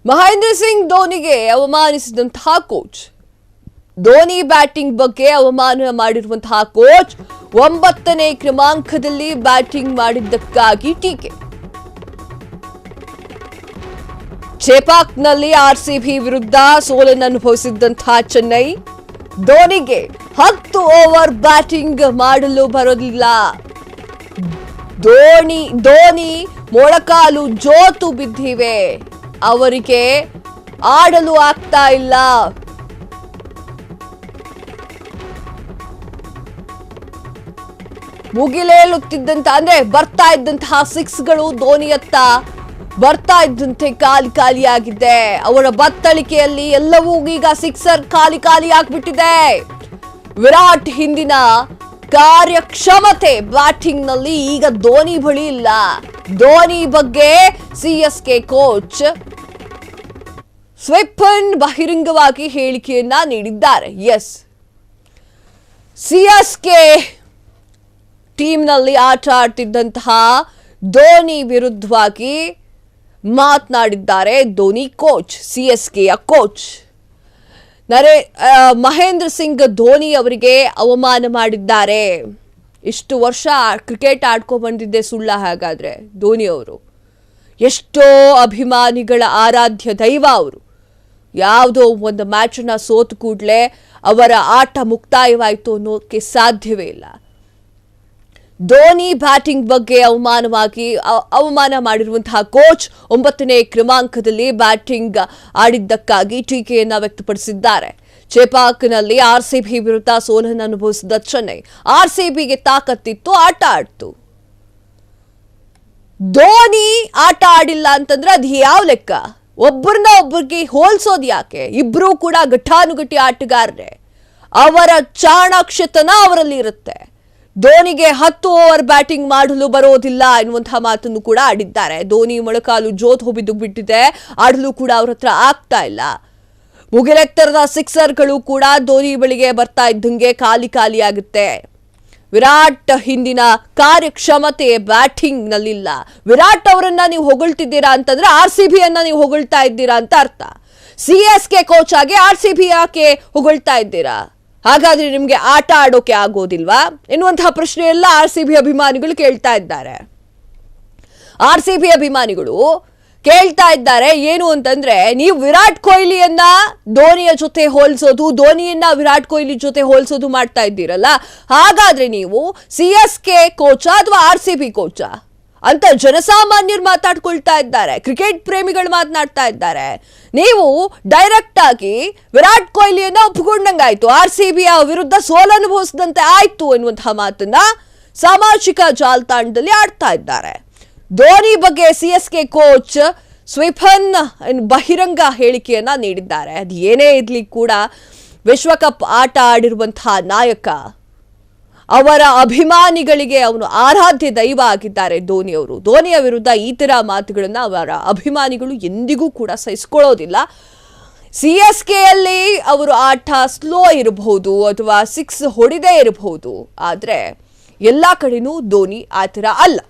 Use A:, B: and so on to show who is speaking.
A: Mahendra Singh ಧೋನಿಗೆ ಅವಮಾನಿಸಿದಂತಹ coach. Dhoni batting ಬಗ್ಗೆ ಅವಮಾನ ಮಾಡಿರುವಂತಹ ಕೋಚ್ 9ನೇ ಕ್ರಮಾಂಕದಲ್ಲಿ ಬ್ಯಾಟಿಂಗ್ ಮಾಡಿದ್ದಕ್ಕಾಗಿ ಟೀಕೆ. ಚೆಪಾಕ್ನಲ್ಲಿ ಆರ್ಸಿಬಿ ವಿರುದ್ಧ ಸೋಲನ್ನು ಅನುಭವಿಸಿದ್ದಂತಹ ಚೆನ್ನೈ ಧೋನಿಗೆ 10 ಓವರ್ ಬ್ಯಾಟಿಂಗ್ ಮಾಡಲು ಬರೋದಿಲ್ಲ. ಧೋನಿ ಮೊಳಕಾಲು ಜೋತು ಬಿದ್ದಿವೆ, ಅವರಿಗೆ ಆಡಲು ಆಗ್ತಾ ಇಲ್ಲ. ಮುಗಿಲೇಳುತ್ತಿದ್ದಂತ ಅಂದ್ರೆ ಬರ್ತಾ ಇದ್ದಂತಹ ಸಿಕ್ಸ್ಗಳು ಧೋನಿಯತ್ತ ಬರ್ತಾ ಇದ್ದಂತೆ ಖಾಲಿಯಾಗಿದೆ. ಅವರ ಬತ್ತಳಿಕೆಯಲ್ಲಿ ಎಲ್ಲವೂ ಈಗ ಸಿಕ್ಸರ್ ಖಾಲಿ ಆಗ್ಬಿಟ್ಟಿದೆ. ವಿರಾಟ್ ಹಿಂದಿನ ಕಾರ್ಯಕ್ಷಮತೆ ಬ್ಯಾಟಿಂಗ್ ನಲ್ಲಿ ಈಗ ಧೋನಿ ಬಳಿ ಇಲ್ಲ. ಧೋನಿ ಬಗ್ಗೆ ಸಿಎಸ್ಕೆ ಕೋಚ್ ಸ್ವೆಪ್ಪನ್ ಬಹಿರಂಗವಾಗಿ ಹೇಳಿಕೆಯನ್ನ ನೀಡಿದ್ದಾರೆ. ಎಸ್, ಸಿಎಸ್ಕೆ ಟೀಮ್ನಲ್ಲಿ ಆಟ ಆಡ್ತಿದ್ದಂತಹ ಧೋನಿ ವಿರುದ್ಧವಾಗಿ ಮಾತನಾಡಿದ್ದಾರೆ ಧೋನಿ ಕೋಚ್, ಸಿಎಸ್ಕೆಯ ಕೋಚ್. ಮಹೇಂದ್ರ ಸಿಂಗ್ ಧೋನಿ ಅವರಿಗೆ ಅವಮಾನ ಮಾಡಿದ್ದಾರೆ. ಇಷ್ಟು ವರ್ಷ ಕ್ರಿಕೆಟ್ ಆಡ್ಕೊಂಡು ಬಂದಿದ್ದೆ ಸುಳ್ಳ? ಹಾಗಾದ್ರೆ ಧೋನಿ ಅವರು ಎಷ್ಟೋ ಅಭಿಮಾನಿಗಳ ಆರಾಧ್ಯ ದೈವ ಅವರು. ಯಾವುದೋ ಒಂದು ಮ್ಯಾಚನ್ನ ಸೋತು ಕೂಡಲೇ ಅವರ ಆಟ ಮುಕ್ತಾಯವಾಯಿತು ಅನ್ನೋಕ್ಕೆ ಸಾಧ್ಯವೇ ಇಲ್ಲ. ಧೋನಿ ಬ್ಯಾಟಿಂಗ್ ಬಗ್ಗೆ ಅವಮಾನ ಮಾಡಿರುವಂತಹ ಕೋಚ್ 9ನೇ ಕ್ರಮಾಂಕದಲ್ಲಿ ಬ್ಯಾಟಿಂಗ್ ಆಡಿದ್ದಕ್ಕಾಗಿ ಟೀಕೆಯನ್ನ ವ್ಯಕ್ತಪಡಿಸಿದ್ದಾರೆ. ಚೆಪಾಕ್ನಲ್ಲಿ ಆರ್ಸಿಬಿ ವಿರುದ್ಧ ಸೋಲನ್ನು ಅನುಭವಿಸಿದ ಚೆನ್ನೈ ಆರ್ಸಿಬಿಗೆ ತಾಕತ್ತಿತ್ತು, ಆಟ ಆಡ್ತು. ಧೋನಿ ಆಟ ಆಡಿಲ್ಲ ಅಂತಂದ್ರೆ ಅದು ಯಾವ ಲೆಕ್ಕ? ಒಬ್ಬರಿಗೆ ಹೋಲ್ಸೋದು ಯಾಕೆ? ಇಬ್ರು ಕೂಡ ಘಟಾನುಘಟಿ ಆಟಗಾರರೇ. ಅವರ ಚಾಣಾಕ್ಷತನ ಅವರಲ್ಲಿ ಇರುತ್ತೆ. ಧೋನಿಗೆ 10 ಓವರ್ ಬ್ಯಾಟಿಂಗ್ ಮಾಡಲು ಬರೋದಿಲ್ಲ ಎನ್ನುವಂತಹ ಮಾತನ್ನು ಕೂಡ ಆಡಿದ್ದಾರೆ. ಧೋನಿ ಮೊಳಕಾಲು ಜೋತ್ ಹೋಗಿದ್ದು ಬಿಟ್ಟಿದೆ, ಆಡಲು ಕೂಡ ಅವ್ರ ಹತ್ರ ಆಗ್ತಾ ಇಲ್ಲ. ಮುಗಿಲೆತ್ತರದ ಸಿಕ್ಸರ್ಗಳು ಕೂಡ ಧೋನಿ ಬಳಿಗೆ ಬರ್ತಾ ಇದ್ದಂಗೆ ಖಾಲಿಯಾಗುತ್ತೆ. ವಿರಾಟ್ ಹಿಂದಿನ ಕಾರ್ಯಕ್ಷಮತೆ ಬ್ಯಾಟಿಂಗ್ ನಲ್ಲಿಲ್ಲ. ವಿರಾಟ್ ಅವರನ್ನ ನೀವು ಹೊಗಳ್ತಿದ್ದೀರಾ ಅಂತಂದ್ರೆ ಆರ್ಸಿಬಿ ಅನ್ನ ನೀವು ಹೊಗಳ್ತಾ ಇದ್ದೀರಾ ಅಂತ ಅರ್ಥ. ಸಿಎಸ್ಕೆ ಕೋಚ್ ಆಗಿ ಆರ್ಸಿಬಿ ಯಾಕೆ ಹೊಗಳ್ತಾ ಇದ್ದೀರಾ? ಹಾಗಾದ್ರೆ ನಿಮ್ಗೆ ಆಟ ಆಡೋಕೆ ಆಗೋದಿಲ್ವಾ ಎನ್ನುವಂತಹ ಪ್ರಶ್ನೆ ಎಲ್ಲ ಆರ್ಸಿಬಿ ಅಭಿಮಾನಿಗಳು ಕೇಳ್ತಾ ಇದ್ದಾರೆ. ಆರ್ಸಿಬಿ ಅಭಿಮಾನಿಗಳು ಕೇಳ್ತಾ ಇದ್ದಾರೆ ಏನು ಅಂತಂದ್ರೆ, ನೀವು ವಿರಾಟ್ ಕೊಹ್ಲಿಯನ್ನ ಧೋನಿಯ ಜೊತೆ ಹೋಲಿಸೋದು, ಧೋನಿಯನ್ನ ವಿರಾಟ್ ಕೊಹ್ಲಿ ಜೊತೆ ಹೋಲಿಸೋದು ಮಾಡ್ತಾ ಇದ್ದೀರಲ್ಲ, ಹಾಗಾದ್ರೆ ನೀವು ಸಿಎಸ್ಕೆ ಕೋಚಾ ಅಥವಾ ಆರ್ಸಿಬಿ ಕೋಚಾ ಅಂತ ಜನಸಾಮಾನ್ಯರು ಮಾತಾಡ್ಕೊಳ್ತಾ ಇದ್ದಾರೆ. ಕ್ರಿಕೆಟ್ ಪ್ರೇಮಿಗಳು ಮಾತನಾಡ್ತಾ ಇದ್ದಾರೆ. ನೀವು ಡೈರೆಕ್ಟ್ ಆಗಿ ವಿರಾಟ್ ಕೊಹ್ಲಿಯನ್ನ ಒಪ್ಪಿಕೊಂಡಂಗಾಯ್ತು, ಆರ್ಸಿಬಿಯ ವಿರುದ್ಧ ಸೋಲನುಭವಿಸಿದಂತೆ ಆಯ್ತು ಎನ್ನುವಂತಹ ಮಾತನ್ನ ಸಾಮಾಜಿಕ ಜಾಲತಾಣದಲ್ಲಿ ಆಡ್ತಾ ಇದ್ದಾರೆ. ಧೋನಿ ಬಗ್ಗೆ ಸಿಎಸ್ಕೆ ಕೋಚ್ ಸ್ವೆಪ್ಪನ್ ಬಹಿರಂಗ ಹೇಳಿಕೆಯನ್ನ ನೀಡಿದ್ದಾರೆ. ಅದು ಏನೇ ಇರ್ಲಿ ಕೂಡ ವಿಶ್ವಕಪ್ ಆಟ ಆಡಿರುವಂತಹ ನಾಯಕ, ಅವರ ಅಭಿಮಾನಿಗಳಿಗೆ ಅವನು ಆರಾಧ್ಯ ದೈವ ಆಗಿದ್ದಾರೆ ಧೋನಿ ಅವರು. ಧೋನಿಯ ವಿರುದ್ಧ ಈ ತರ ಮಾತುಗಳನ್ನ ಅವರ ಅಭಿಮಾನಿಗಳು ಎಂದಿಗೂ ಕೂಡ ಸಹಿಸಿಕೊಳ್ಳೋದಿಲ್ಲ. ಸಿಎಸ್ಕೆಯಲ್ಲಿ ಅವರು ಆಟ ಸ್ಲೋ ಇರಬಹುದು ಅಥವಾ ಸಿಕ್ಸ್ ಹೊಡಿದೇ ಇರಬಹುದು, ಆದ್ರೆ ಎಲ್ಲಾ ಕಡೆನೂ ಧೋನಿ ಆ ಥರ ಅಲ್ಲ.